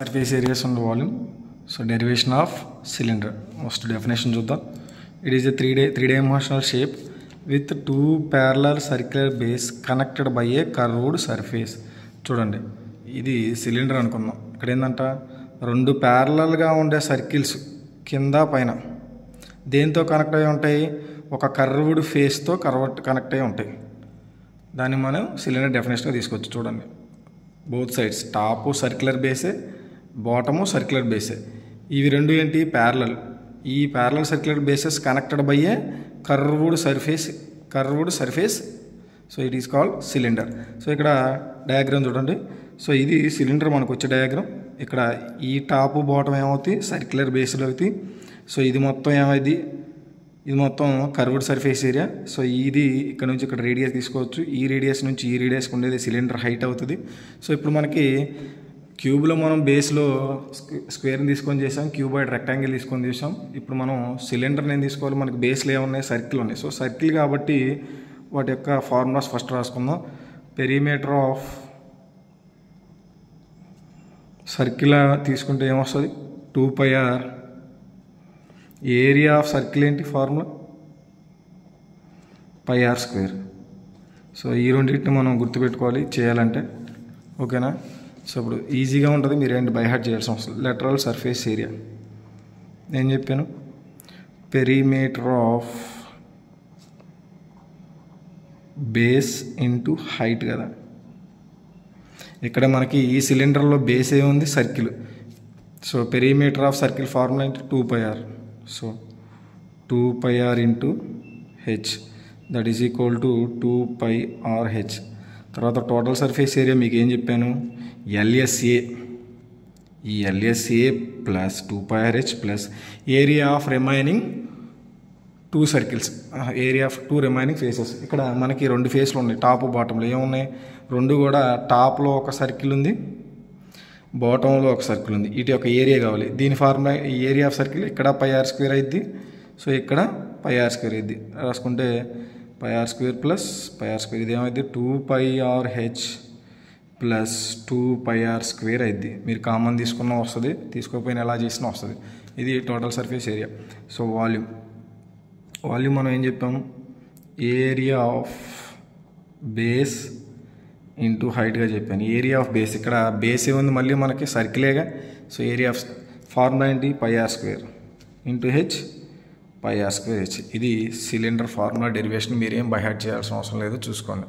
Surface areas and volume. So derivation of cylinder. Most definition చూద్దాం. It is a three-dimensional shape with two parallel circular base connected by a curved surface. చూడండి, ఇది cylinder అనుకుందాం. ఇక్కడ ఏంటంట, రెండు ప్యారలల్గా ఉండే సర్కిల్స్ కింద పైన దేంతో కనెక్ట్ అయి ఉంటాయి, ఒక కర్వ్డ్ ఫేస్తో కనెక్ట్ అయి ఉంటాయి. దాన్ని మనం సిలిండర్ డెఫినేషన్గా తీసుకోవచ్చు. చూడండి, బోత్ సైడ్స్, టాపు సర్క్యులర్ బేసే, బాటము సర్క్యులర్ బేసే. ఇవి రెండు ఏంటి, ప్యారలల్. ఈ parallel circular bases connected by a curved surface. So it is called cylinder. So ఇక్కడ డయాగ్రామ్ చూడండి. సో ఇది సిలిండర్ మనకు వచ్చే డయాగ్రామ్. ఇక్కడ ఈ టాపు బాటం ఏమవుతాయి, సర్క్యులర్ బేస్లో అవుతాయి. సో ఇది మొత్తం ఏమైంది, ఇది మొత్తం కర్వ్డ్ సర్ఫేస్ ఏరియా. సో ఇది ఇక్కడ నుంచి ఇక్కడ రేడియస్ తీసుకోవచ్చు. ఈ రేడియస్ నుంచి ఈ రేడియస్కి ఉండేది సిలిండర్ హైట్ అవుతుంది. సో ఇప్పుడు మనకి క్యూబ్లో మనం బేస్లో స్క్వేర్ని తీసుకొని చేసాం, క్యూబాయిడ్ రెక్టాంగిల్ తీసుకొని చేసాం. ఇప్పుడు మనం సిలిండర్ని ఏం తీసుకోవాలి, మనకి బేస్లో ఏమున్నాయి, సర్కిల్ ఉన్నాయి. సో సర్కిల్ కాబట్టి వాటి యొక్క ఫార్ములాస్ ఫస్ట్ రాసుకుందాం. పెరిమీటర్ ఆఫ్ సర్కిల్ తీసుకుంటే ఏమొస్తుంది, 2πr. ఏరియా ఆఫ్ సర్కిల్ ఏంటి, ఫార్ములా πr². సో ఈ రెండింటిని మనం గుర్తుపెట్టుకోవాలి చేయాలంటే, ఓకేనా. సో ఇప్పుడు ఈజీగా ఉంటుంది, మీరు ఏంటి బై హార్ట్ చేయాల్సిన అవసరం. లెటరల్ సర్ఫేస్ ఏరియా నేను చెప్పాను, perimeter of base into height కదా. ఇక్కడ మనకి ఈ సిలిండర్లో బేస్ ఏముంది, circle. So perimeter of circle formula ఏంటి, 2πr. So 2πr into H, that is equal to 2πrh. తర్వాత టోటల్ సర్ఫేస్ ఏరియా మీకు ఏం చెప్పాను, LSA. ఈ LSA plus 2πrh plus area of remaining 2 circles, area of 2 remaining faces. ఇక్కడ మనకి 2 ఫేస్లు ఉన్నాయి, top బాటంలో ఏమున్నాయి, రెండు కూడా టాప్లో ఒక సర్కిల్ ఉంది, బాటంలో ఒక సర్కిల్ ఉంది. ఇటు ఒక ఏరియా కావాలి. దీని ఫార్ములా ఈ ఏరియా ఆఫ్ సర్కిల్ ఇక్కడ πr² అయింది. సో ఇక్కడ πr² అయింది. రాసుకుంటే πr² ప్లస్ πr², ఇది ఏమైంది 2πrh ప్లస్ 2πr² అయింది. మీరు కామన్ తీసుకున్నా వస్తుంది, తీసుకోకపోయినా ఎలా చేసినా వస్తుంది. ఇది total surface area. So volume మనం ఏం చెప్పాము, ఏరియా ఆఫ్ బేస్ ఇంటూ హైట్గా చెప్పాను. ఏరియా ఆఫ్ బేస్, ఇక్కడ బేస్ ఏముంది, మళ్ళీ మనకి సర్కిలేగా. సో ఏరియా ఆఫ్ ఫార్ములా ఏంటి, πr² ఇంటూ హెచ్, πr²h. ఇది సిలిండర్ ఫార్ములా డెరివేషన్. మీరేం బై హార్ట్ చేయాల్సిన అవసరం లేదు, చూసుకోండి.